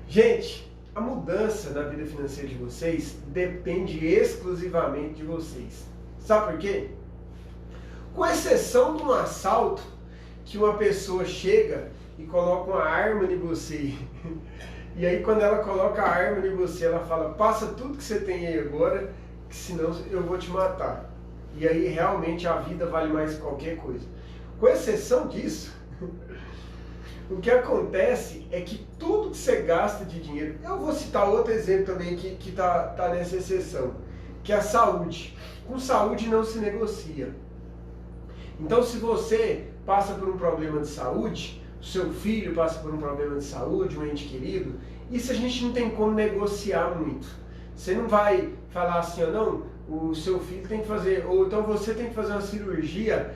Gente, a mudança na vida financeira de vocês depende exclusivamente de vocês. Sabe por quê? Com exceção de um assalto, que uma pessoa chega e coloca uma arma em você. E aí quando ela coloca a arma em você, ela fala, passa tudo que você tem aí agora, que senão eu vou te matar. E aí realmente a vida vale mais que qualquer coisa. Com exceção disso, o que acontece é que tudo que você gasta de dinheiro, eu vou citar outro exemplo também que tá nessa exceção, que é a saúde. Com saúde não se negocia. Então se você passa por um problema de saúde, o seu filho passa por um problema de saúde, um ente querido, isso a gente não tem como negociar muito. Você não vai falar assim, não, o seu filho tem que fazer, ou então você tem que fazer uma cirurgia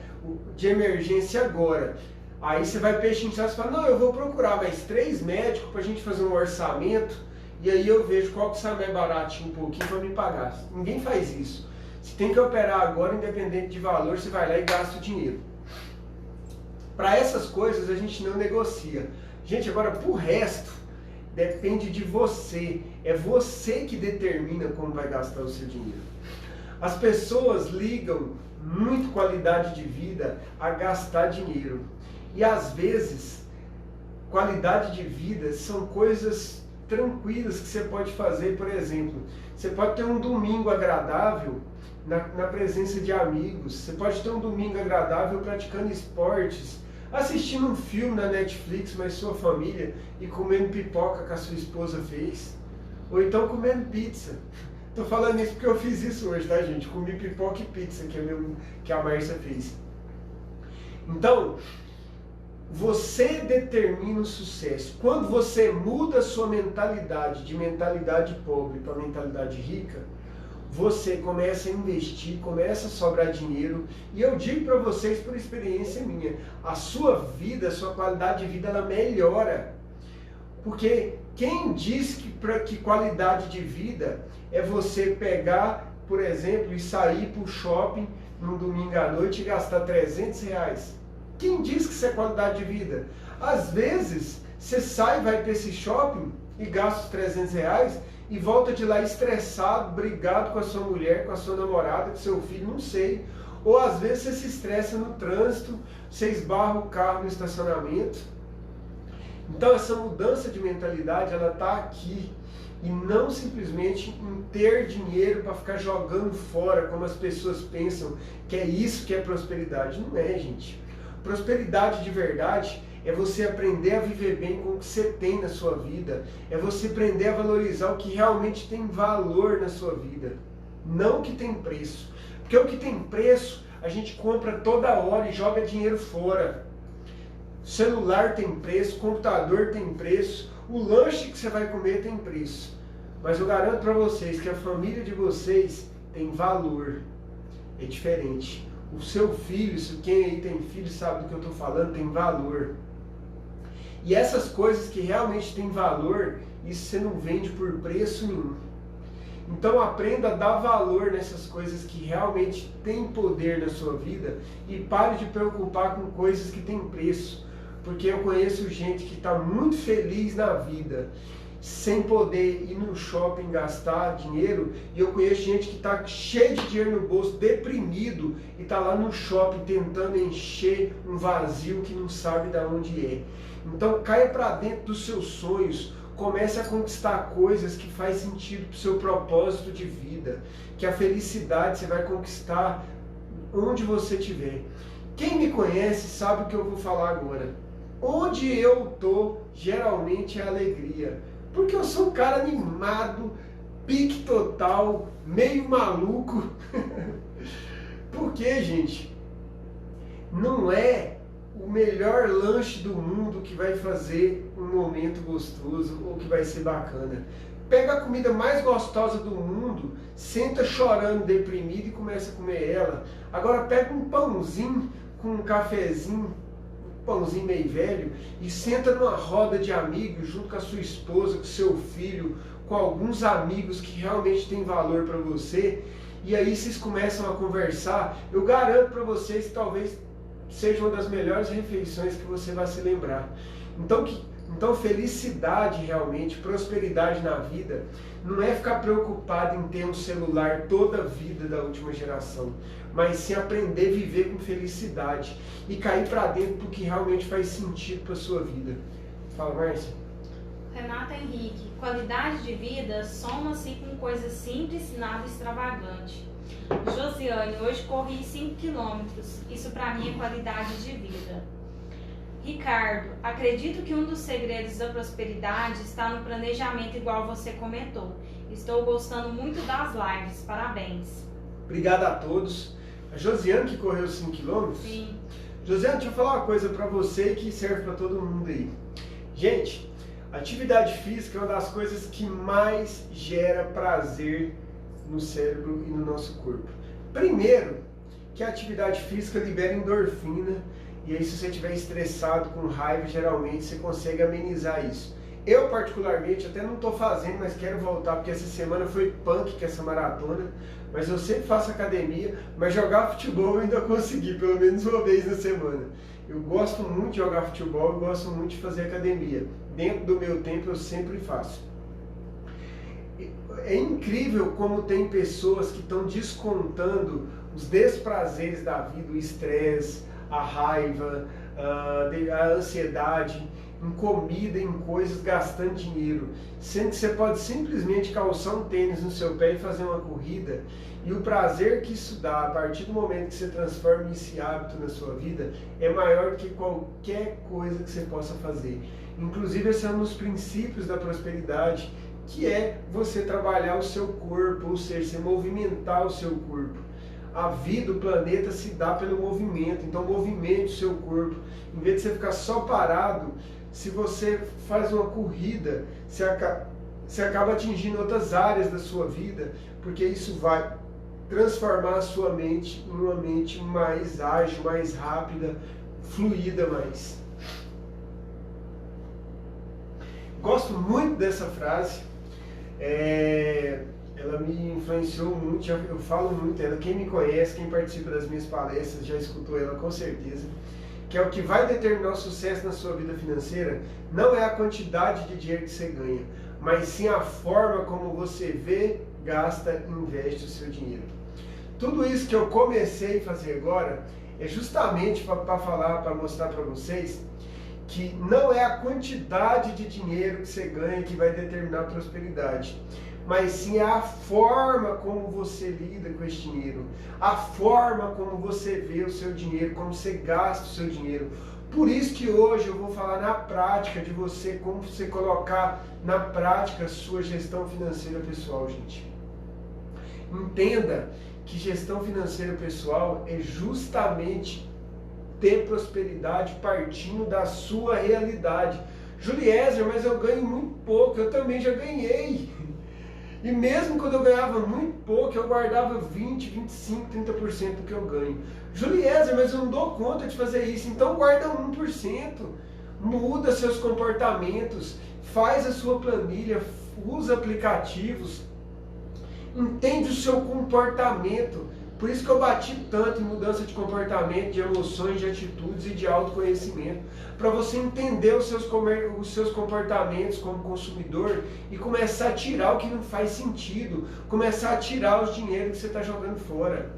de emergência agora. Aí você vai pechinchar e fala, não, eu vou procurar mais 3 médicos para a gente fazer um orçamento, e aí eu vejo qual que sai mais baratinho um pouquinho para me pagar. Ninguém faz isso. Se tem que operar agora, independente de valor, você vai lá e gasta o dinheiro. Para essas coisas a gente não negocia. Gente, agora pro resto, depende de você. É você que determina como vai gastar o seu dinheiro. As pessoas ligam muito qualidade de vida a gastar dinheiro. E às vezes, qualidade de vida são coisas tranquilas que você pode fazer. Por exemplo, você pode ter um domingo agradável na presença de amigos. Você pode ter um domingo agradável praticando esportes, assistindo um filme na Netflix, mas sua família, e comendo pipoca que a sua esposa fez. Ou então comendo pizza. Tô falando isso porque eu fiz isso hoje, tá, gente? Comi pipoca e pizza que a Márcia fez. Então, você determina o sucesso. Quando você muda a sua mentalidade de mentalidade pobre para mentalidade rica, você começa a investir, começa a sobrar dinheiro. E eu digo para vocês por experiência minha, a sua vida, a sua qualidade de vida, ela melhora. Porque quem diz que qualidade de vida é você pegar, por exemplo, e sair para o shopping num domingo à noite e gastar R$300? Quem diz que isso é qualidade de vida? Às vezes, você sai, vai para esse shopping e gasta os R$300 e volta de lá estressado, brigado com a sua mulher, com a sua namorada, com seu filho, não sei. Ou às vezes você se estressa no trânsito, você esbarra o carro no estacionamento. Então essa mudança de mentalidade, ela está aqui. E não simplesmente em ter dinheiro para ficar jogando fora, como as pessoas pensam que é isso que é prosperidade. Não é, gente. Prosperidade de verdade é você aprender a viver bem com o que você tem na sua vida. É você aprender a valorizar o que realmente tem valor na sua vida. Não o que tem preço. Porque o que tem preço, a gente compra toda hora e joga dinheiro fora. Celular tem preço, computador tem preço, o lanche que você vai comer tem preço. Mas eu garanto para vocês que a família de vocês tem valor. É diferente. O seu filho, se quem aí tem filho sabe do que eu estou falando, tem valor. E essas coisas que realmente têm valor, isso você não vende por preço nenhum. Então aprenda a dar valor nessas coisas que realmente têm poder na sua vida e pare de preocupar com coisas que têm preço. Porque eu conheço gente que está muito feliz na vida, sem poder ir no shopping gastar dinheiro, e eu conheço gente que está cheio de dinheiro no bolso, deprimido, e está lá no shopping tentando encher um vazio que não sabe de onde é. Então caia para dentro dos seus sonhos, comece a conquistar coisas que faz sentido para o seu propósito de vida, que a felicidade você vai conquistar onde você estiver. Quem me conhece sabe o que eu vou falar agora. Onde eu estou, geralmente é alegria. Porque eu sou um cara animado, pique total, meio maluco. Por quê, gente? Não é o melhor lanche do mundo que vai fazer um momento gostoso ou que vai ser bacana. Pega a comida mais gostosa do mundo, senta chorando, deprimido e começa a comer ela. Agora pega um pãozinho com um cafezinho, pãozinho meio velho, e senta numa roda de amigos junto com a sua esposa, com seu filho, com alguns amigos que realmente têm valor para você, e aí vocês começam a conversar. Eu garanto para vocês que talvez seja uma das melhores refeições que você vai se lembrar. Então Então, felicidade realmente, prosperidade na vida, não é ficar preocupado em ter um celular toda a vida da última geração, mas sim aprender a viver com felicidade e cair para dentro do que realmente faz sentido para a sua vida. Fala, Márcia. Renata Henrique, qualidade de vida soma-se com coisas simples, nada extravagante. Josiane, hoje corri 5 quilômetros, isso para mim é qualidade de vida. Ricardo, acredito que um dos segredos da prosperidade está no planejamento, igual você comentou. Estou gostando muito das lives, parabéns. Obrigado a todos. A Josiane que correu 5 km? Sim. Josiane, deixa eu falar uma coisa para você que serve para todo mundo aí. Gente, atividade física é uma das coisas que mais gera prazer no cérebro e no nosso corpo. Primeiro, que a atividade física libera endorfina, e aí se você estiver estressado, com raiva, geralmente você consegue amenizar isso. Eu particularmente até não estou fazendo, mas quero voltar, porque essa semana foi punk que essa maratona, mas eu sempre faço academia, mas jogar futebol eu ainda consegui, pelo menos uma vez na semana. Eu gosto muito de jogar futebol, eu gosto muito de fazer academia. Dentro do meu tempo eu sempre faço. É incrível como tem pessoas que estão descontando os desprazeres da vida, o estresse, a raiva, a ansiedade, em comida, em coisas, gastando dinheiro. Sendo que você pode simplesmente calçar um tênis no seu pé e fazer uma corrida, e o prazer que isso dá, a partir do momento que você transforma esse hábito na sua vida, é maior do que qualquer coisa que você possa fazer. Inclusive, esse é um dos princípios da prosperidade, que é você trabalhar o seu corpo, ou seja, você movimentar o seu corpo. A vida, o planeta se dá pelo movimento, então movimente o seu corpo. Em vez de você ficar só parado, se você faz uma corrida, você acaba atingindo outras áreas da sua vida, porque isso vai transformar a sua mente em uma mente mais ágil, mais rápida, fluida mais. Gosto muito dessa frase. Ela me influenciou muito, eu falo muito dela. Quem me conhece, quem participa das minhas palestras, já escutou ela com certeza. Que é o que vai determinar o sucesso na sua vida financeira, não é a quantidade de dinheiro que você ganha, mas sim a forma como você vê, gasta e investe o seu dinheiro. Tudo isso que eu comecei a fazer agora é justamente para falar, para mostrar para vocês que não é a quantidade de dinheiro que você ganha que vai determinar a prosperidade, mas sim a forma como você lida com esse dinheiro, a forma como você vê o seu dinheiro, como você gasta o seu dinheiro. Por isso que hoje eu vou falar na prática de você, como você colocar na prática a sua gestão financeira pessoal, gente. Entenda que gestão financeira pessoal é justamente ter prosperidade partindo da sua realidade. Juliezer, mas eu ganho muito pouco, eu também já ganhei. E mesmo quando eu ganhava muito pouco, eu guardava 20, 25, 30% do que eu ganho. Juliezer, mas eu não dou conta de fazer isso, então guarda 1%. Muda seus comportamentos, faz a sua planilha, usa aplicativos, entende o seu comportamento. Por isso que eu bati tanto em mudança de comportamento, de emoções, de atitudes e de autoconhecimento. Para você entender os seus comportamentos como consumidor e começar a tirar o que não faz sentido. Começar a tirar os dinheiros que você está jogando fora.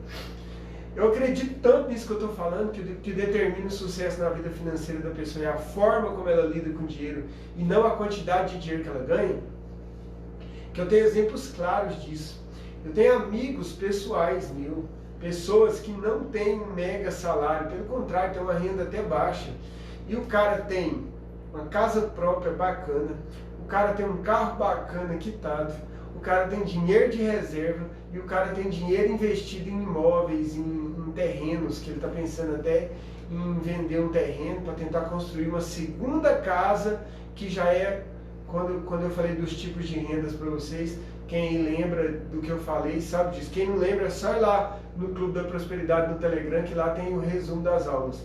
Eu acredito tanto nisso que eu estou falando, que determina o sucesso na vida financeira da pessoa é a forma como ela lida com o dinheiro e não a quantidade de dinheiro que ela ganha, que eu tenho exemplos claros disso. Eu tenho amigos pessoais meus, pessoas que não têm um mega salário, pelo contrário, tem uma renda até baixa. E o cara tem uma casa própria bacana, o cara tem um carro bacana quitado, o cara tem dinheiro de reserva e o cara tem dinheiro investido em imóveis, em terrenos, que ele está pensando até em vender um terreno para tentar construir uma segunda casa, que já é, quando eu falei dos tipos de rendas para vocês, quem lembra do que eu falei sabe disso. Quem não lembra, é só ir lá no Clube da Prosperidade no Telegram, que lá tem o resumo das aulas.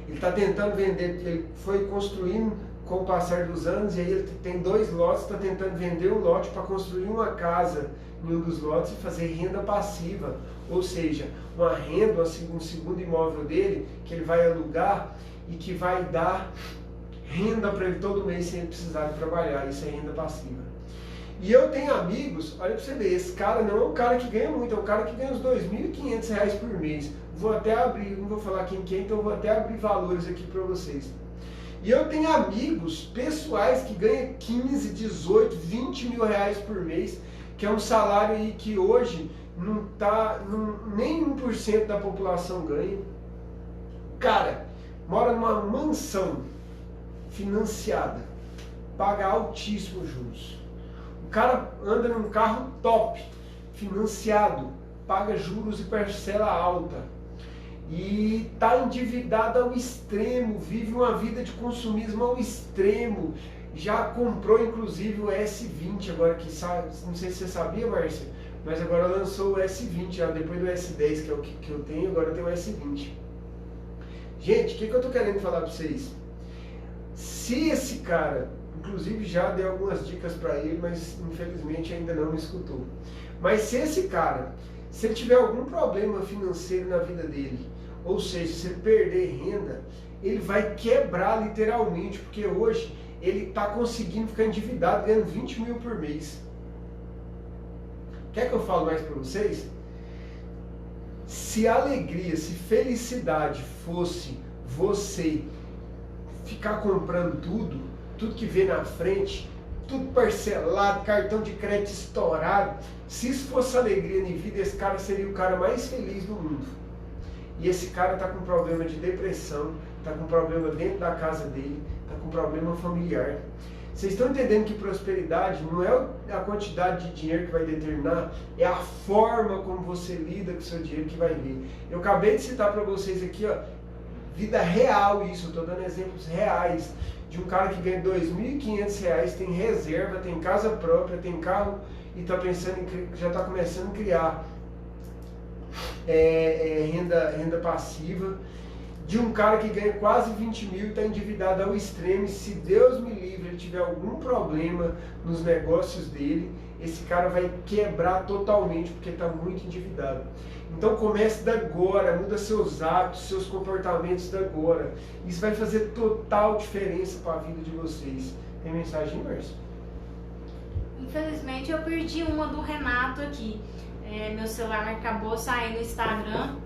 Ele está tentando vender, ele foi construindo com o passar dos anos, e aí ele tem 2 lotes, está tentando vender um lote para construir uma casa em um dos lotes e fazer renda passiva. Ou seja, uma renda, um segundo imóvel dele, que ele vai alugar e que vai dar renda para ele todo mês sem ele precisar de trabalhar. Isso é renda passiva. E eu tenho amigos, olha para você ver, esse cara não é um cara que ganha muito, é um cara que ganha uns R$2.500 por mês. Vou até abrir, não vou falar quem que é, então vou até abrir valores aqui para vocês. E eu tenho amigos pessoais que ganham 15, 18, 20 mil reais por mês, que é um salário aí que hoje não tá, nem 1% da população ganha. Cara, mora numa mansão financiada, paga altíssimos juros. O cara anda num carro top, financiado, paga juros e parcela alta. E está endividado ao extremo, vive uma vida de consumismo ao extremo. Já comprou inclusive o S20, agora que sabe, não sei se você sabia, Márcia, mas agora lançou o S20, já depois do S10, que é o que eu tenho, agora eu tenho o S20. Gente, o que eu estou querendo falar para vocês? Se esse cara, inclusive já dei algumas dicas para ele, mas infelizmente ainda não me escutou. Mas se esse cara, se ele tiver algum problema financeiro na vida dele, ou seja, se ele perder renda, ele vai quebrar literalmente, porque hoje ele está conseguindo ficar endividado, ganhando 20 mil por mês. Quer que eu fale mais para vocês? Se alegria, se felicidade fosse você ficar comprando tudo que vê na frente, tudo parcelado, cartão de crédito estourado, se isso fosse alegria na vida, esse cara seria o cara mais feliz do mundo. E esse cara está com problema de depressão, está com problema dentro da casa dele, está com problema familiar. Vocês estão entendendo que prosperidade não é a quantidade de dinheiro que vai determinar, é a forma como você lida com o seu dinheiro que vai vir. Eu acabei de citar para vocês aqui, ó, vida real isso, eu estou dando exemplos reais de um cara que ganha R$2.500, tem reserva, tem casa própria, tem carro e está pensando em, já está começando a criar renda passiva, de um cara que ganha quase 20 mil e está endividado ao extremo, e se Deus me livre, ele tiver algum problema nos negócios dele, esse cara vai quebrar totalmente porque está muito endividado. Então comece da agora, muda seus hábitos, seus comportamentos da agora. Isso vai fazer total diferença para a vida de vocês. Tem mensagem, Márcio? Infelizmente eu perdi uma do Renato aqui. Meu celular acabou saindo no Instagram.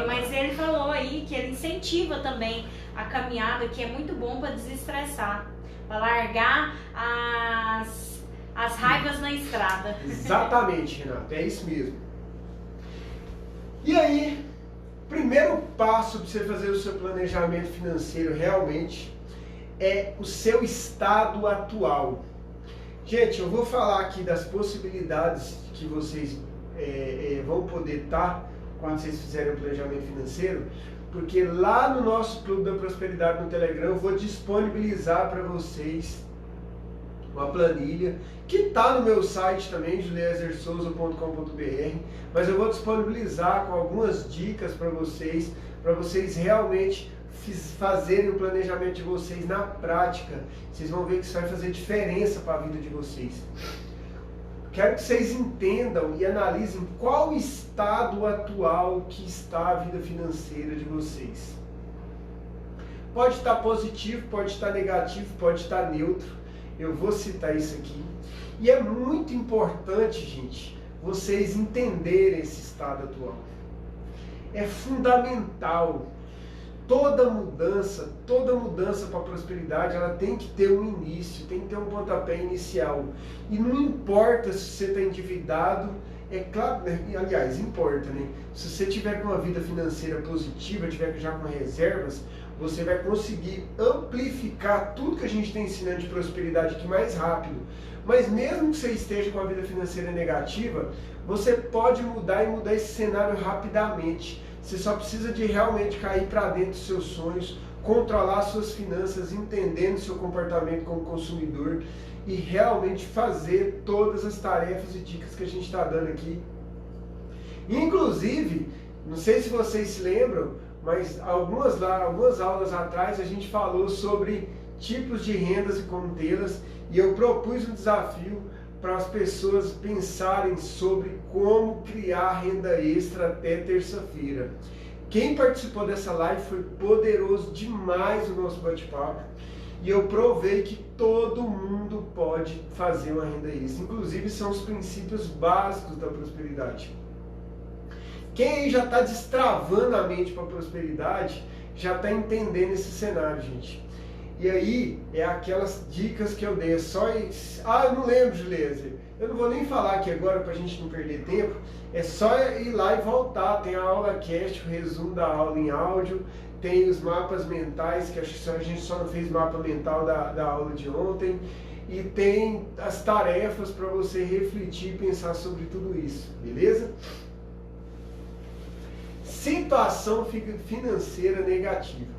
Mas ele falou aí que ele incentiva também a caminhada, que é muito bom para desestressar, para largar as raivas na estrada. Exatamente, Renato, é isso mesmo. E aí, primeiro passo para você fazer o seu planejamento financeiro realmente é o seu estado atual. Gente, eu vou falar aqui das possibilidades que vocês vão poder estar quando vocês fizerem o planejamento financeiro, porque lá no nosso Clube da Prosperidade no Telegram eu vou disponibilizar para vocês uma planilha que está no meu site também, juliezersoso.com.br, mas eu vou disponibilizar com algumas dicas para vocês realmente fazerem o planejamento de vocês na prática. Vocês vão ver que isso vai fazer diferença para a vida de vocês. Quero que vocês entendam e analisem qual estado atual que está a vida financeira de vocês. Pode estar positivo, pode estar negativo, pode estar neutro. Eu vou citar isso aqui. E é muito importante, gente, vocês entenderem esse estado atual. É fundamental. Toda mudança para a prosperidade, ela tem que ter um início, tem que ter um pontapé inicial. E não importa se você está endividado, é claro, aliás, importa, né? Se você tiver com uma vida financeira positiva, tiver já com reservas, você vai conseguir amplificar tudo que a gente está ensinando de prosperidade aqui mais rápido. Mas mesmo que você esteja com a vida financeira negativa, você pode mudar esse cenário rapidamente. Você só precisa de realmente cair para dentro dos seus sonhos, controlar suas finanças, entendendo seu comportamento como consumidor e realmente fazer todas as tarefas e dicas que a gente está dando aqui. Inclusive, não sei se vocês se lembram, mas algumas aulas atrás a gente falou sobre tipos de rendas e como tê-las, e eu propus um desafio para as pessoas pensarem sobre como criar renda extra até terça-feira. Quem participou dessa live foi poderoso demais o nosso bate-papo. E eu provei que todo mundo pode fazer uma renda extra. Inclusive, são os princípios básicos da prosperidade. Quem aí já está destravando a mente para a prosperidade, já está entendendo esse cenário, gente. E aí, é aquelas dicas que eu dei. É só... eu não lembro, Juliese. Eu não vou nem falar aqui agora para a gente não perder tempo. É só ir lá e voltar. Tem a aula cast, o resumo da aula em áudio. Tem os mapas mentais, que acho que a gente só não fez mapa mental da aula de ontem. E tem as tarefas para você refletir e pensar sobre tudo isso. Beleza? Situação financeira negativa.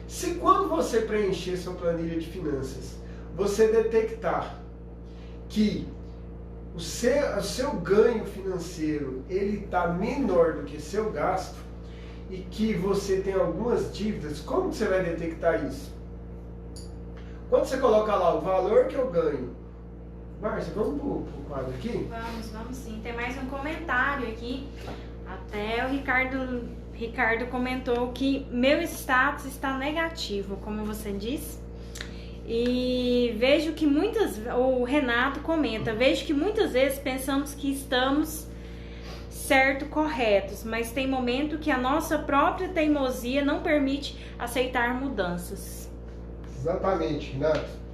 Se quando você preencher sua planilha de finanças, você detectar que o seu ganho financeiro ele está menor do que seu gasto e que você tem algumas dívidas, como você vai detectar isso? Quando você coloca lá o valor que eu ganho, Márcia, vamos pro quadro aqui? Vamos sim. Tem mais um comentário aqui. Até o Ricardo comentou que meu status está negativo, como você disse. E vejo que o Renato comenta, vejo que muitas vezes pensamos que estamos corretos, mas tem momento que a nossa própria teimosia não permite aceitar mudanças. Exatamente, Renato.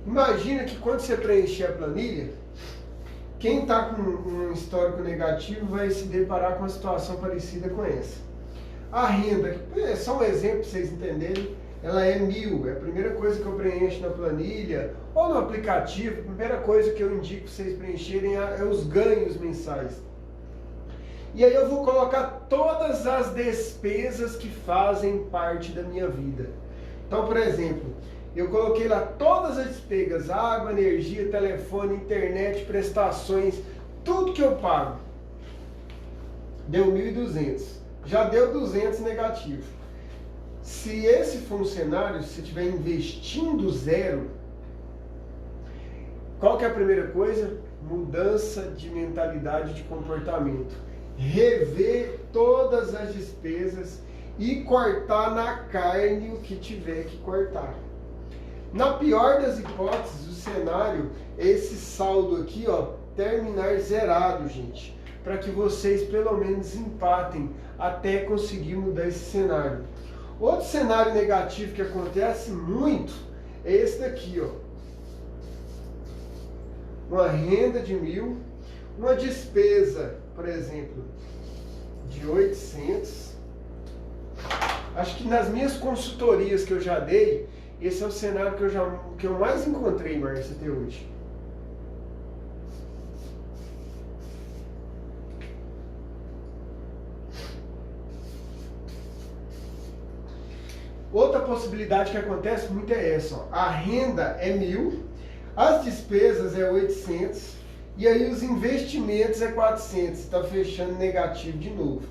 Imagina que quando você preencher a planilha, quem está com um histórico negativo vai se deparar com uma situação parecida com essa. A renda, é só um exemplo para vocês entenderem, ela é 1.000, é a primeira coisa que eu preencho na planilha, ou no aplicativo, a primeira coisa que eu indico para vocês preencherem é os ganhos mensais. E aí eu vou colocar todas as despesas que fazem parte da minha vida. Então, por exemplo, eu coloquei lá todas as despesas, água, energia, telefone, internet, prestações, tudo que eu pago. Deu 1.200. Já deu 200 negativo. Se esse for um cenário, se estiver investindo zero, qual que é a primeira coisa? Mudança de mentalidade, de comportamento. Rever todas as despesas e cortar na carne o que tiver que cortar. Na pior das hipóteses, o cenário é esse saldo aqui, ó, terminar zerado, gente. Para que vocês pelo menos empatem até conseguir mudar esse cenário. Outro cenário negativo que acontece muito é esse daqui, ó. Uma renda de 1.000, uma despesa, por exemplo, de 800. Acho que nas minhas consultorias que eu já dei, esse é o cenário que eu mais encontrei, Márcia, até hoje. Outra possibilidade que acontece muito é essa, ó. A renda é 1.000, as despesas é 800 e aí os investimentos é 400, está fechando negativo de novo.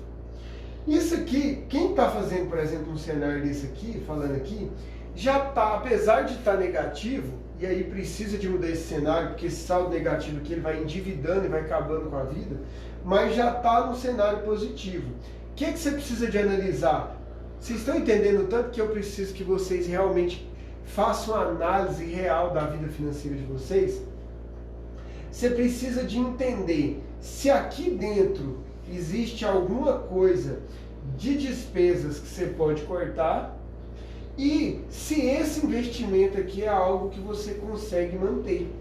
Isso aqui, quem está fazendo, por exemplo, um cenário desse aqui, falando aqui, já está, apesar de estar negativo, e aí precisa de mudar esse cenário, porque esse saldo negativo aqui ele vai endividando e vai acabando com a vida, mas já está no cenário positivo. O que você precisa de analisar? Vocês estão entendendo tanto que eu preciso que vocês realmente façam uma análise real da vida financeira de vocês? Você precisa de entender se aqui dentro existe alguma coisa de despesas que você pode cortar e se esse investimento aqui é algo que você consegue manter.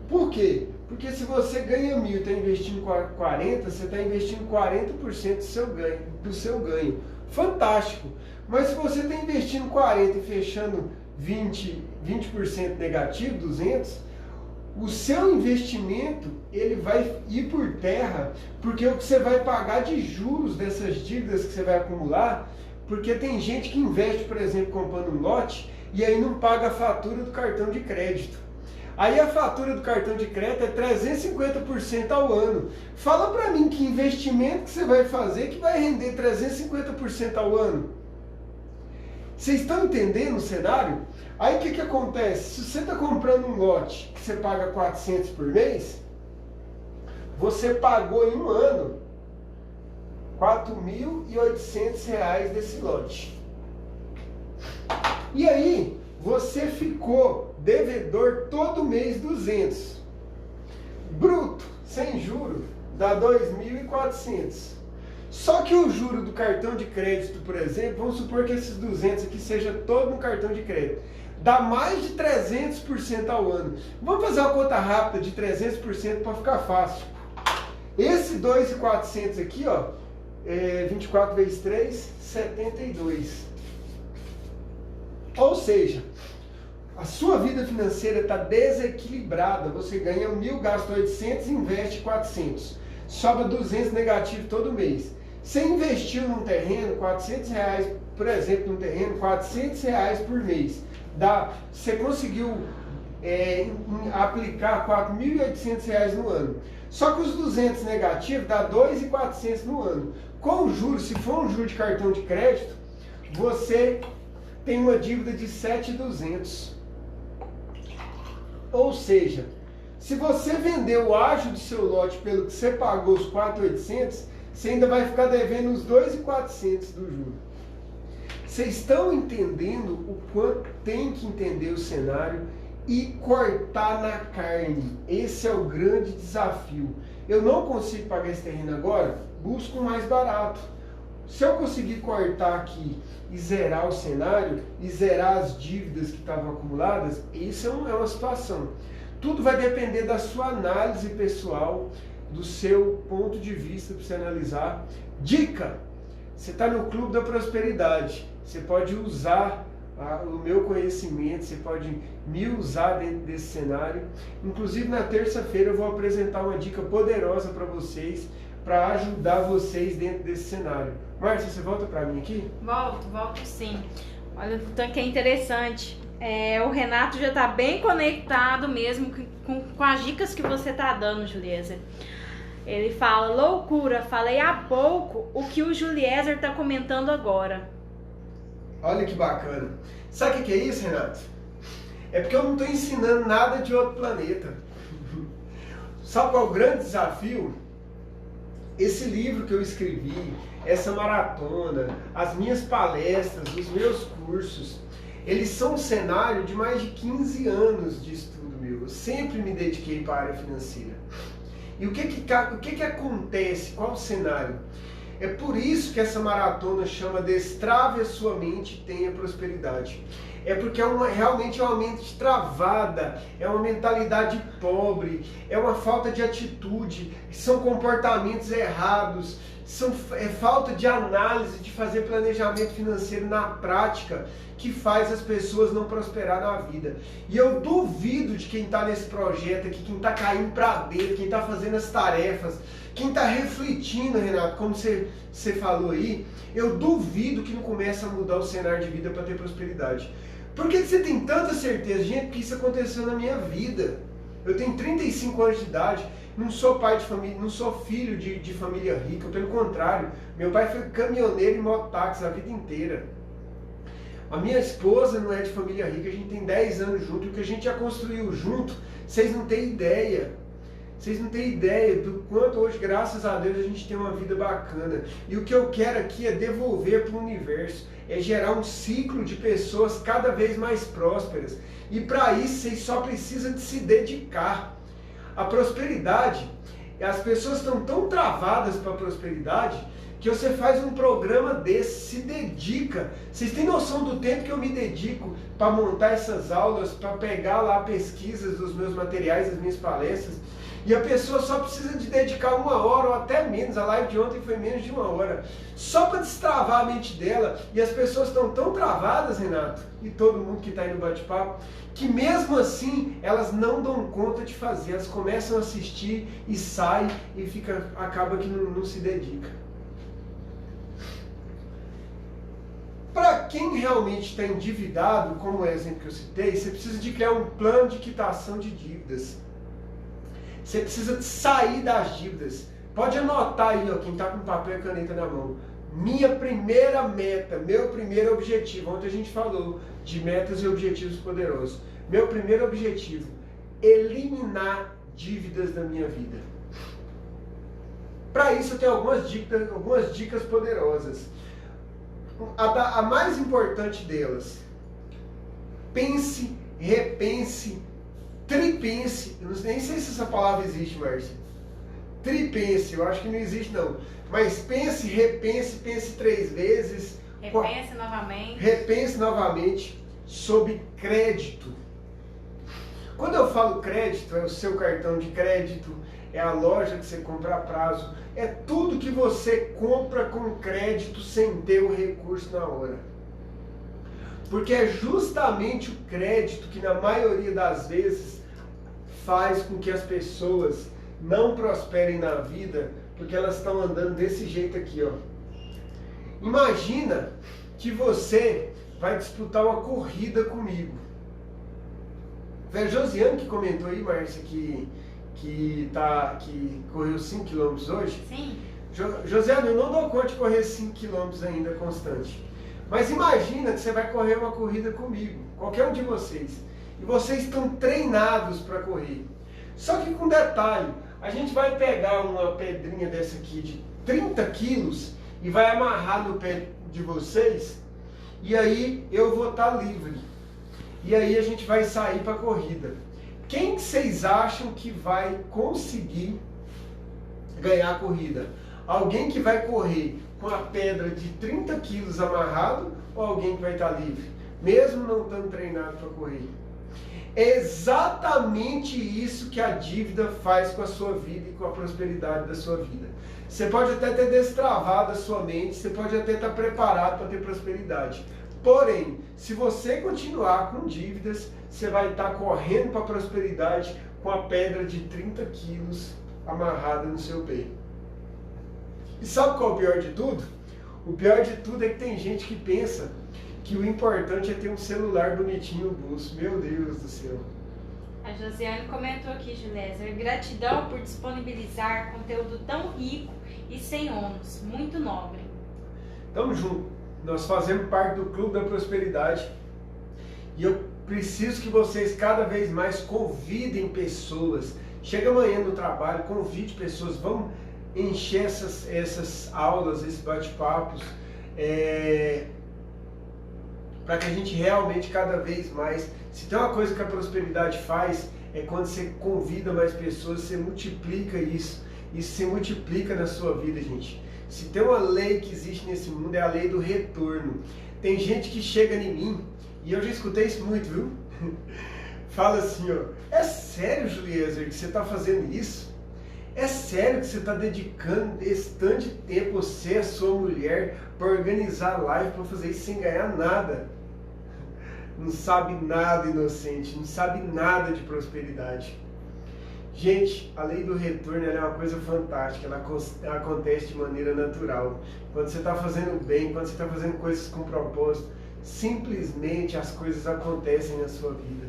Por quê? Porque se você ganha 1.000 e está investindo 40, você está investindo 40% do seu ganho. Fantástico! Mas se você está investindo 40 e fechando 20% negativo, 200, o seu investimento ele vai ir por terra, porque o que você vai pagar de juros dessas dívidas que você vai acumular, porque tem gente que investe, por exemplo, comprando um lote e aí não paga a fatura do cartão de crédito. Aí a fatura do cartão de crédito é 350% ao ano. Fala para mim que investimento que você vai fazer que vai render 350% ao ano. Vocês estão entendendo o cenário? Aí o que acontece? Se você está comprando um lote que você paga 400 por mês, você pagou em um ano R$4.800 desse lote. E aí, você ficou devedor todo mês 200. Bruto, sem juro, dá 2.400. Só que o juro do cartão de crédito, por exemplo, vamos supor que esses 200 aqui seja todo no cartão de crédito, dá mais de 300% ao ano. Vamos fazer uma conta rápida de 300% para ficar fácil. Esse 2.400 aqui, ó, 24 vezes 3, 72. Ou seja, a sua vida financeira está desequilibrada. Você ganha 1.000, gasta 800 e investe 400. Sobra 200 negativo todo mês. Você investiu num terreno, R$400, por exemplo, num terreno, R$400 por mês. Você conseguiu aplicar R$4.800 no ano. Só que os 200 negativos dá 2.400 no ano. Com o juros, se for um juro de cartão de crédito, você tem uma dívida de 7.200. Ou seja, se você vender o ágio do seu lote pelo que você pagou os 4.800, você ainda vai ficar devendo os 2.400 do juro. Vocês estão entendendo o quanto tem que entender o cenário e cortar na carne? Esse é o grande desafio. Eu não consigo pagar esse terreno agora, busco um mais barato. Se eu conseguir cortar aqui e zerar o cenário, e zerar as dívidas que estavam acumuladas, isso é uma situação. Tudo vai depender da sua análise pessoal, do seu ponto de vista para você analisar. Dica! Você está no Clube da Prosperidade. Você pode usar o meu conhecimento, você pode me usar dentro desse cenário. Inclusive na terça-feira eu vou apresentar uma dica poderosa para vocês, para ajudar vocês dentro desse cenário. Márcia, você volta para mim aqui? Volto sim. Olha, o tanque é interessante. O Renato já está bem conectado mesmo com as dicas que você está dando, Juliezer. Ele fala, loucura, falei há pouco o que o Juliezer está comentando agora. Olha que bacana. Sabe o que é isso, Renato? É porque eu não estou ensinando nada de outro planeta. Sabe qual é o grande desafio? Esse livro que eu escrevi, essa maratona, as minhas palestras, os meus cursos, eles são um cenário de mais de 15 anos de estudo meu. Eu sempre me dediquei para a área financeira. E o que acontece? Qual o cenário? É por isso que essa maratona chama Destrave a Sua Mente e Tenha Prosperidade. É porque realmente é uma mente travada, é uma mentalidade pobre, é uma falta de atitude, são comportamentos errados, é falta de análise, de fazer planejamento financeiro na prática, que faz as pessoas não prosperar na vida. E eu duvido de quem está nesse projeto aqui, quem está caindo para dentro, quem está fazendo as tarefas, quem está refletindo, Renato, como você falou aí, eu duvido que não comece a mudar o cenário de vida para ter prosperidade. Por que você tem tanta certeza? Gente, porque isso aconteceu na minha vida. Eu tenho 35 anos de idade, não sou pai de família, não sou filho de família rica, pelo contrário, meu pai foi caminhoneiro e mototáxi a vida inteira. A minha esposa não é de família rica, a gente tem 10 anos junto, e o que a gente já construiu junto, vocês não têm ideia. Vocês não têm ideia do quanto hoje, graças a Deus, a gente tem uma vida bacana. E o que eu quero aqui é devolver para o universo, é gerar um ciclo de pessoas cada vez mais prósperas. E para isso, vocês só precisam de se dedicar. A prosperidade, as pessoas estão tão travadas para a prosperidade, que você faz um programa desse, se dedica. Vocês têm noção do tempo que eu me dedico para montar essas aulas, para pegar lá pesquisas dos meus materiais, das minhas palestras? E a pessoa só precisa de dedicar 1 hora ou até menos. A live de ontem foi menos de 1 hora. Só para destravar a mente dela. E as pessoas estão tão travadas, Renato, e todo mundo que está aí no bate-papo, que mesmo assim elas não dão conta de fazer. Elas começam a assistir e saem e acaba que não se dedica. Para quem realmente está endividado, como o exemplo que eu citei, você precisa de criar um plano de quitação de dívidas. Você precisa sair das dívidas. Pode anotar aí, ó, quem está com papel e caneta na mão. Minha primeira meta, meu primeiro objetivo. Ontem a gente falou de metas e objetivos poderosos. Meu primeiro objetivo, eliminar dívidas da minha vida. Para isso eu tenho algumas dicas poderosas. A mais importante delas, pense, repense, tripense. Eu nem sei se essa palavra existe, Márcia. Tripense, eu acho que não existe não. Mas pense, repense, pense 3 vezes. Repense novamente. Repense novamente sobre crédito. Quando eu falo crédito, é o seu cartão de crédito, é a loja que você compra a prazo, é tudo que você compra com crédito sem ter o recurso na hora. Porque é justamente o crédito que na maioria das vezes faz com que as pessoas não prosperem na vida, porque elas estão andando desse jeito aqui, ó. Imagina que você vai disputar uma corrida comigo. Foi a Josiane que comentou aí, Márcia, que correu 5 km hoje? Sim. Josiane, eu não dou conta de correr 5 km ainda constante. Mas imagina que você vai correr uma corrida comigo, qualquer um de vocês. E vocês estão treinados para correr. Só que com detalhe, a gente vai pegar uma pedrinha dessa aqui de 30 quilos e vai amarrar no pé de vocês. E aí eu vou estar livre. E aí a gente vai sair para a corrida. Quem que vocês acham que vai conseguir ganhar a corrida? Alguém que vai correr com a pedra de 30 quilos amarrado ou alguém que vai estar livre? Mesmo não estando treinado para correr. É exatamente isso que a dívida faz com a sua vida e com a prosperidade da sua vida. Você pode até ter destravado a sua mente, você pode até estar preparado para ter prosperidade. Porém, se você continuar com dívidas, você vai estar correndo para a prosperidade com a pedra de 30 quilos amarrada no seu pé. E sabe qual é o pior de tudo? O pior de tudo é que tem gente que pensa que o importante é ter um celular bonitinho no bolso. Meu Deus do céu. A Josiane comentou aqui, Julézer, gratidão por disponibilizar conteúdo tão rico e sem ônus, muito nobre. Tamo junto. Nós fazemos parte do Clube da Prosperidade e eu preciso que vocês cada vez mais convidem pessoas. Chega amanhã no trabalho, convide pessoas, vamos encher essas aulas, esses bate-papos, para que a gente realmente cada vez mais, se tem uma coisa que a prosperidade faz, é quando você convida mais pessoas, você multiplica isso se multiplica na sua vida, gente. Se tem uma lei que existe nesse mundo, é a lei do retorno. Tem gente que chega em mim, e eu já escutei isso muito, viu? Fala assim, ó, é sério, Juliezer, que você está fazendo isso? É sério que você está dedicando esse tanto de tempo, você e a sua mulher, para organizar live, para fazer isso sem ganhar nada? Não sabe nada, inocente, não sabe nada de prosperidade. Gente, a lei do retorno ela é uma coisa fantástica, ela acontece de maneira natural. Quando você está fazendo bem, quando você está fazendo coisas com propósito, simplesmente as coisas acontecem na sua vida.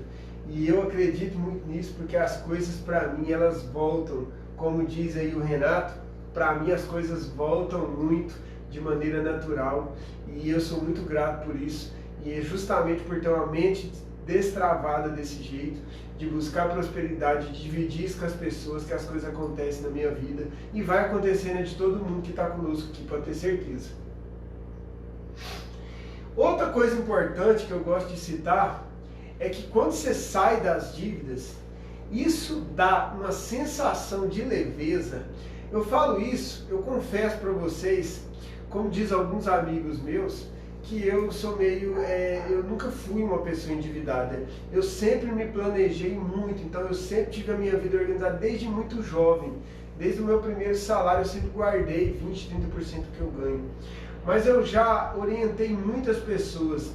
E eu acredito muito nisso, porque as coisas para mim elas voltam, como diz aí o Renato, para mim as coisas voltam muito de maneira natural. E eu sou muito grato por isso. E é justamente por ter uma mente destravada desse jeito, de buscar prosperidade, de dividir isso com as pessoas, que as coisas acontecem na minha vida e vai acontecendo de todo mundo que está conosco aqui, pode ter certeza. Outra coisa importante que eu gosto de citar é que quando você sai das dívidas, isso dá uma sensação de leveza. Eu falo isso, eu confesso para vocês, como diz alguns amigos meus, que eu sou eu nunca fui uma pessoa endividada. Eu sempre me planejei muito, então eu sempre tive a minha vida organizada desde muito jovem. Desde o meu primeiro salário eu sempre guardei 20, 30% que eu ganho. Mas eu já orientei muitas pessoas.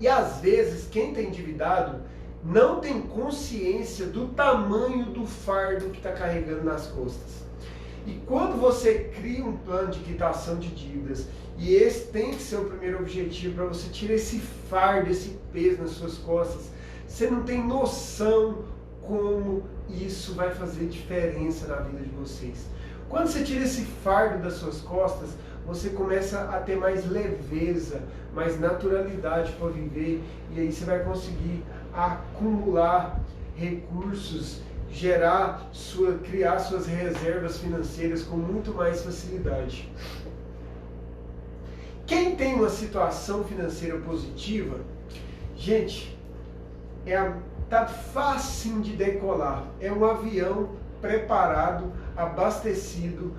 E às vezes quem está endividado não tem consciência do tamanho do fardo que está carregando nas costas. E quando você cria um plano de quitação de dívidas, e esse tem que ser o primeiro objetivo para você tirar esse fardo, esse peso nas suas costas, você não tem noção como isso vai fazer diferença na vida de vocês. Quando você tira esse fardo das suas costas, você começa a ter mais leveza, mais naturalidade para viver, e aí você vai conseguir acumular recursos, criar suas reservas financeiras com muito mais facilidade. Quem tem uma situação financeira positiva, gente, tá facinho de decolar. É um avião preparado, abastecido,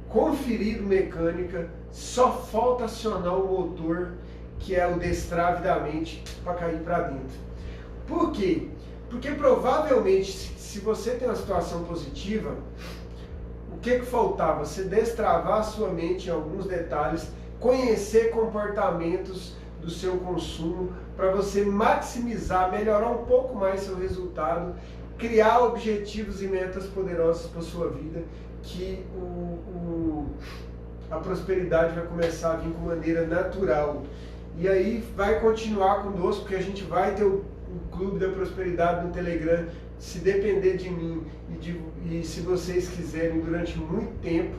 conferido mecânica, só falta acionar o motor, que é o destrave da mente, para cair para dentro. Por quê? Porque provavelmente, se você tem uma situação positiva, o que faltava? Você destravar a sua mente em alguns detalhes, conhecer comportamentos do seu consumo, para você maximizar, melhorar um pouco mais seu resultado, criar objetivos e metas poderosos para a sua vida, que a prosperidade vai começar a vir com maneira natural. E aí vai continuar conosco, porque a gente vai ter o Clube da Prosperidade no Telegram, se depender de mim e se vocês quiserem, durante muito tempo,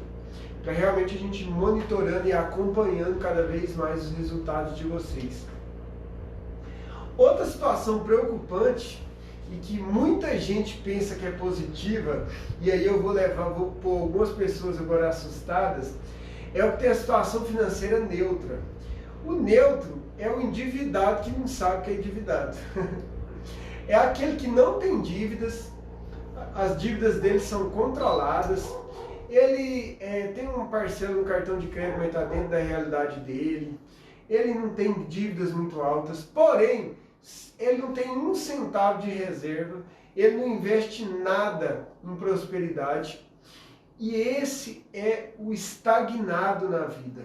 para realmente a gente monitorando e acompanhando cada vez mais os resultados de vocês. Outra situação preocupante e que muita gente pensa que é positiva, e aí eu vou pôr algumas pessoas agora assustadas, é o que tem a situação financeira neutra. O neutro é o endividado que não sabe que é endividado. É aquele que não tem dívidas, as dívidas dele são controladas, ele tem uma parcela no cartão de crédito, mas está dentro da realidade dele, ele não tem dívidas muito altas, porém, ele não tem um centavo de reserva, ele não investe nada em prosperidade, e esse é o estagnado na vida.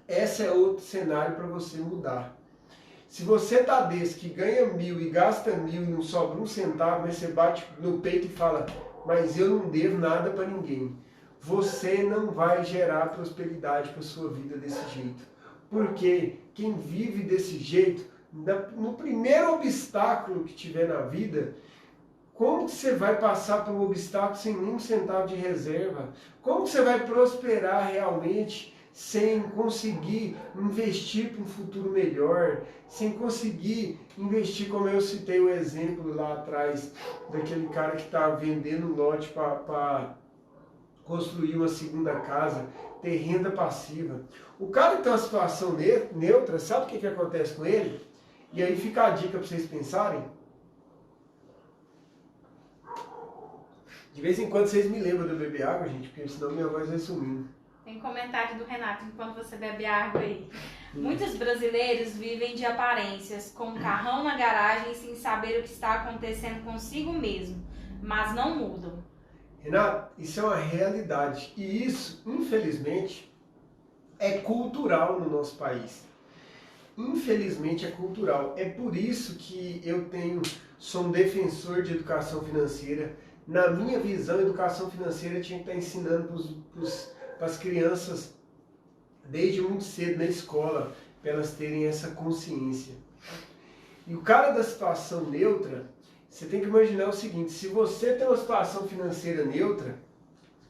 Esse é outro cenário para você mudar. Se você tá desse que ganha 1.000 e gasta 1.000 e não sobra um centavo, mas você bate no peito e fala, mas eu não devo nada para ninguém. Você não vai gerar prosperidade para sua vida desse jeito. Porque quem vive desse jeito, no primeiro obstáculo que tiver na vida, como que você vai passar por um obstáculo sem nenhum centavo de reserva? Como que você vai prosperar realmente sem conseguir investir para um futuro melhor, sem conseguir investir, como eu citei o exemplo lá atrás, daquele cara que está vendendo lote para construir uma segunda casa, ter renda passiva. O cara que tem uma situação neutra, sabe o que acontece com ele? E aí fica a dica para vocês pensarem. De vez em quando vocês me lembram de eu beber água, gente, porque senão minha voz vai sumindo. Tem comentário do Renato enquanto você bebe água aí. Muitos brasileiros vivem de aparências, com um carrão na garagem sem saber o que está acontecendo consigo mesmo, mas não mudam. Renato, isso é uma realidade. E isso, infelizmente, é cultural no nosso país. Infelizmente é cultural. É por isso que sou um defensor de educação financeira. Na minha visão, a educação financeira tinha que estar ensinando para as crianças desde muito cedo na escola, para elas terem essa consciência. E o cara da situação neutra, você tem que imaginar o seguinte, se você tem uma situação financeira neutra,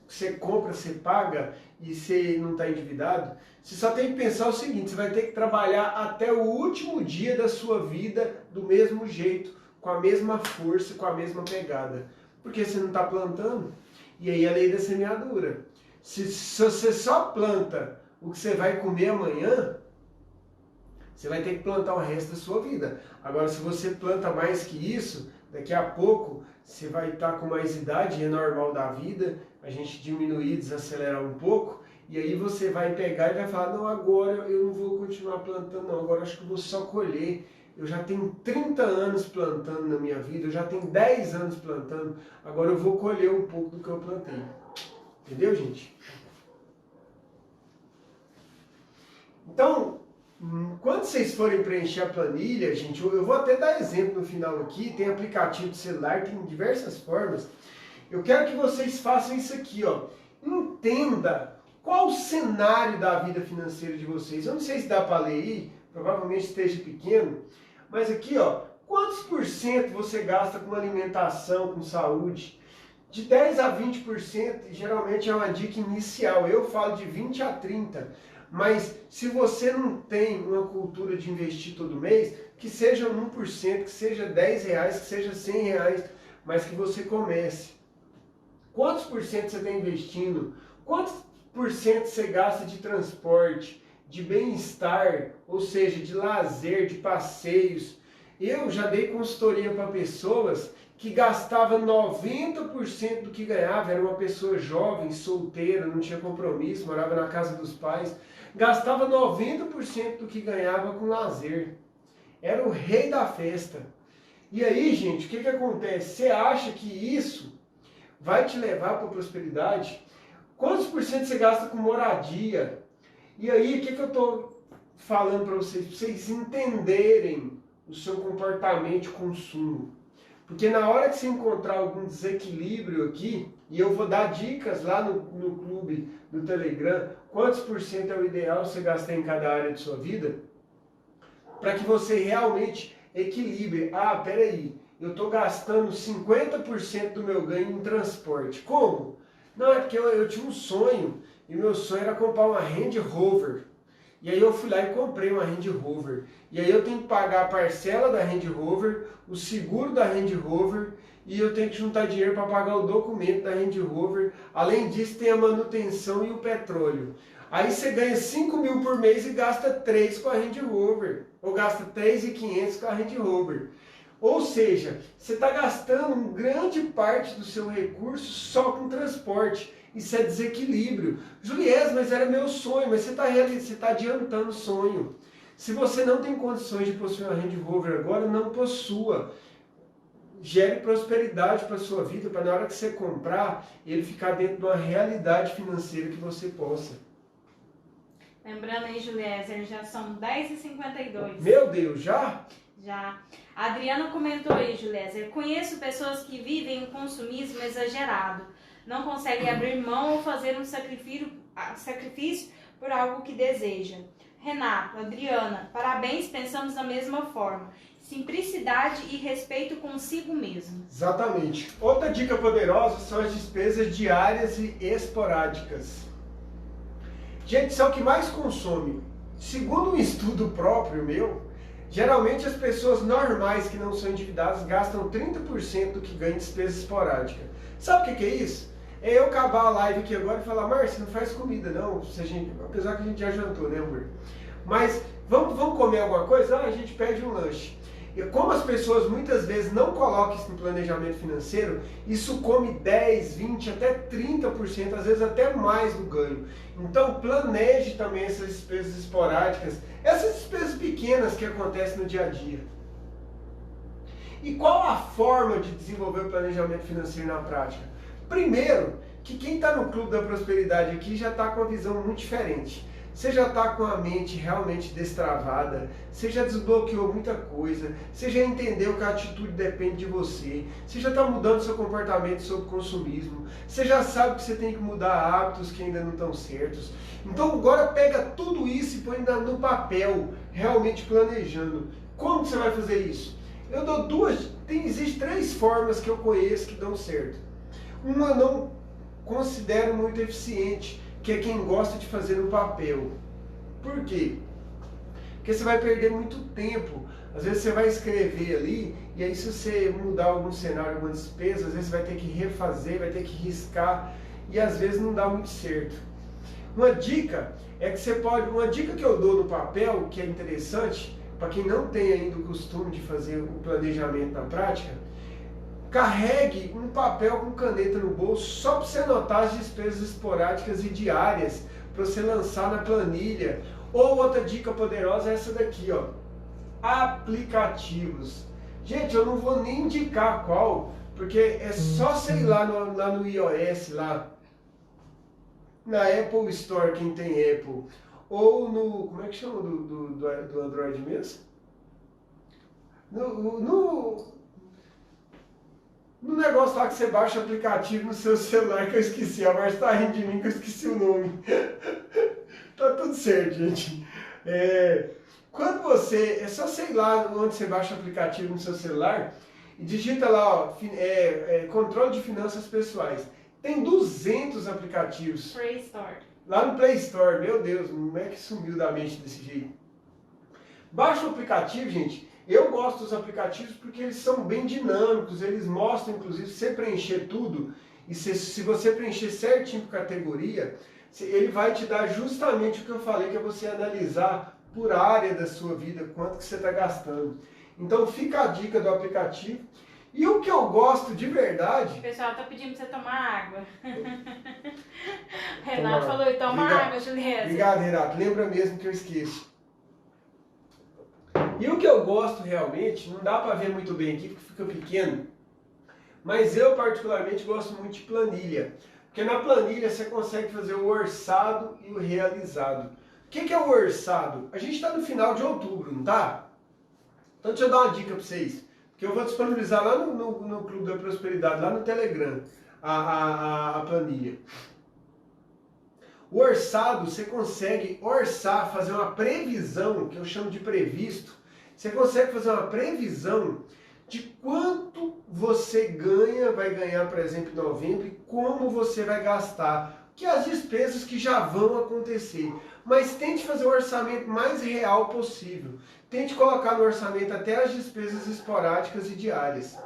você compra, você paga e você não está endividado, você só tem que pensar o seguinte, você vai ter que trabalhar até o último dia da sua vida do mesmo jeito, com a mesma força, com a mesma pegada. Porque você não está plantando. E aí a lei da semeadura. Se você só planta o que você vai comer amanhã, você vai ter que plantar o resto da sua vida. Agora, se você planta mais que isso, daqui a pouco você vai estar com mais idade, é normal da vida, a gente diminuir, desacelerar um pouco, e aí você vai pegar e vai falar, não, agora eu não vou continuar plantando não, agora acho que eu vou só colher. Eu já tenho 30 anos plantando na minha vida, eu já tenho 10 anos plantando, agora eu vou colher um pouco do que eu plantei. Entendeu, gente? Então, quando vocês forem preencher a planilha, gente, eu vou até dar exemplo no final aqui, tem aplicativo de celular, tem diversas formas. Eu quero que vocês façam isso aqui, ó. entenda qual o cenário da vida financeira de vocês. Eu não sei se dá para ler aí, provavelmente esteja pequeno, mas aqui, ó, quantos por cento você gasta com alimentação, com saúde? De 10 a 20%, geralmente é uma dica inicial. Eu falo de 20 a 30%. Mas se você não tem uma cultura de investir todo mês, que seja 1%, que seja R$10, que seja R$100, mas que você comece. Quantos por cento você está investindo? Quantos por cento você gasta de transporte, de bem-estar, ou seja, de lazer, de passeios? Eu já dei consultoria para pessoas que gastava 90% do que ganhava, era uma pessoa jovem, solteira, não tinha compromisso, morava na casa dos pais, gastava 90% do que ganhava com lazer. Era o rei da festa. E aí, gente, o que acontece? Você acha que isso vai te levar para a prosperidade? Quantos por cento você gasta com moradia? E aí, o que eu estou falando para vocês? Para vocês entenderem o seu comportamento de consumo. Porque na hora que você encontrar algum desequilíbrio aqui, e eu vou dar dicas lá no clube do Telegram, quantos por cento é o ideal você gastar em cada área de sua vida, para que você realmente equilibre. Ah, peraí, eu estou gastando 50% do meu ganho em transporte. Como? Não, é porque eu tinha um sonho, e meu sonho era comprar uma Range Rover. E aí eu fui lá e comprei uma Range Rover. E aí eu tenho que pagar a parcela da Range Rover, o seguro da Range Rover, e eu tenho que juntar dinheiro para pagar o documento da Range Rover. Além disso, tem a manutenção e o petróleo. Aí você ganha 5 mil por mês e gasta 3 com a Range Rover. Ou gasta 3.500 com a Range Rover. Ou seja, você está gastando grande parte do seu recurso só com transporte. Isso é desequilíbrio. Juliés, mas era meu sonho, mas você tá adiantando o sonho. Se você não tem condições de possuir uma Range Rover agora, não possua. Gere prosperidade para a sua vida, para na hora que você comprar, ele ficar dentro de uma realidade financeira que você possa. Lembrando aí, Juliés, já são 10h52. Meu Deus, já? Já. A Adriana comentou aí, Juliés, conheço pessoas que vivem um consumismo exagerado. Não consegue abrir mão ou fazer um sacrifício por algo que deseja. Renato, Adriana, parabéns, pensamos da mesma forma. Simplicidade e respeito consigo mesmo. Exatamente. Outra dica poderosa são as despesas diárias e esporádicas. Gente, isso é o que mais consome. Segundo um estudo próprio meu, geralmente as pessoas normais que não são endividadas gastam 30% do que ganham em despesa esporádica. Sabe o que é isso? É eu acabar a live aqui agora e falar, Márcio, não faz comida não, apesar que a gente já jantou, né, amor? Mas vamos comer alguma coisa? Ah, a gente pede um lanche. E como as pessoas muitas vezes não colocam isso no planejamento financeiro, isso come 10, 20, até 30%, às vezes até mais do ganho. Então planeje também essas despesas esporádicas, essas despesas pequenas que acontecem no dia a dia. E qual a forma de desenvolver o planejamento financeiro na prática? Primeiro, que quem está no Clube da Prosperidade aqui já está com uma visão muito diferente. Você já está com a mente realmente destravada, você já desbloqueou muita coisa, você já entendeu que a atitude depende de você, você já está mudando seu comportamento sobre consumismo, você já sabe que você tem que mudar hábitos que ainda não estão certos. Então agora pega tudo isso e põe no papel, realmente planejando. Como que você vai fazer isso? Eu dou existem 3 formas que eu conheço que dão certo. Uma eu não considero muito eficiente, que é quem gosta de fazer no papel. Por quê? Porque você vai perder muito tempo. Às vezes você vai escrever ali, e aí se você mudar algum cenário, alguma despesa, às vezes você vai ter que refazer, vai ter que riscar, e às vezes não dá muito certo. Uma dica que eu dou no papel, que é interessante, para quem não tem ainda o costume de fazer o planejamento na prática, carregue um papel com caneta no bolso só para você anotar as despesas esporádicas e diárias para você lançar na planilha. Ou outra dica poderosa é essa daqui, ó, aplicativos. Gente, eu não vou nem indicar qual, porque é só sei lá no iOS, lá na Apple Store, quem tem Apple, ou no, como é que chama do Android mesmo? No No negócio lá que você baixa o aplicativo no seu celular, que eu esqueci, a Márcia tá rindo de mim que eu esqueci o nome. Tá tudo certo, gente. Quando você, é só sei lá onde você baixa o aplicativo no seu celular e digita lá, ó, controle de finanças pessoais. Tem 200 aplicativos. Play Store. Lá no Play Store, meu Deus, como é que sumiu da mente desse jeito? Baixa o aplicativo, gente. Eu gosto dos aplicativos porque eles são bem dinâmicos, eles mostram, inclusive, se você preencher tudo, e se você preencher certinho por categoria, ele vai te dar justamente o que eu falei, que é você analisar por área da sua vida, quanto que você está gastando. Então fica a dica do aplicativo. E o que eu gosto de verdade... O pessoal está pedindo para você tomar água. Renato falou, toma água, Julieta. Obrigado, Renato. Lembra mesmo que eu esqueço. E o que eu gosto realmente, não dá para ver muito bem aqui, porque fica pequeno, mas eu particularmente gosto muito de planilha. Porque na planilha você consegue fazer o orçado e o realizado. O que é o orçado? A gente está no final de outubro, não tá? Então deixa eu dar uma dica para vocês. Que eu vou disponibilizar lá no Clube da Prosperidade, lá no Telegram, a planilha. O orçado, você consegue orçar, fazer uma previsão, que eu chamo de previsto. Você consegue fazer uma previsão de quanto você ganha, vai ganhar, por exemplo, em novembro, e como você vai gastar. Que as despesas que já vão acontecer. Mas tente fazer o orçamento mais real possível. Tente colocar no orçamento até as despesas esporádicas e diárias.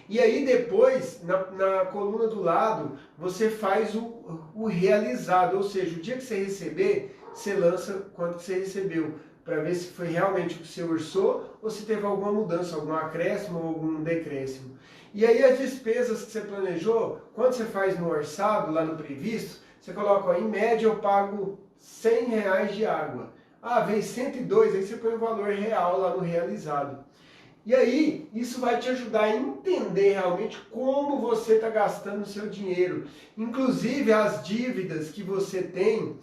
E aí depois, na coluna do lado, você faz o realizado. Ou seja, o dia que você receber, você lança quanto você recebeu. Para ver se foi realmente o que você orçou ou se teve alguma mudança, algum acréscimo ou algum decréscimo. E aí as despesas que você planejou, quando você faz no orçado, lá no previsto, você coloca, ó, em média eu pago R$100 de água. Ah, veio 102, aí você põe o valor real lá no realizado. E aí, isso vai te ajudar a entender realmente como você está gastando o seu dinheiro. Inclusive, as dívidas que você tem,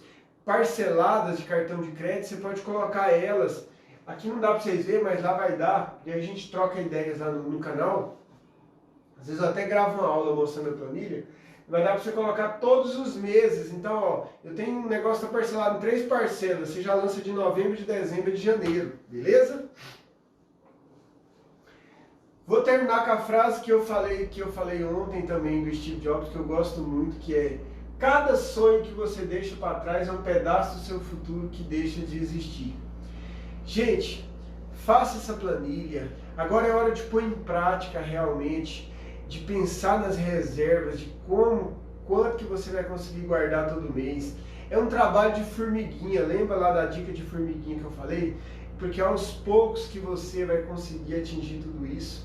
parceladas de cartão de crédito, você pode colocar elas. Aqui não dá para vocês verem, mas lá vai dar. E aí a gente troca ideias lá no canal. Às vezes eu até gravo uma aula mostrando a planilha. Vai dar para você colocar todos os meses. Então, ó, eu tenho um negócio parcelado em 3 parcelas. Você já lança de novembro, de dezembro e de janeiro. Beleza? Vou terminar com a frase que eu falei ontem também do Steve Jobs, que eu gosto muito, que é: cada sonho que você deixa para trás é um pedaço do seu futuro que deixa de existir. Gente, faça essa planilha. Agora é hora de pôr em prática realmente, de pensar nas reservas, de quanto que você vai conseguir guardar todo mês. É um trabalho de formiguinha, lembra lá da dica de formiguinha que eu falei? Porque aos poucos que você vai conseguir atingir tudo isso.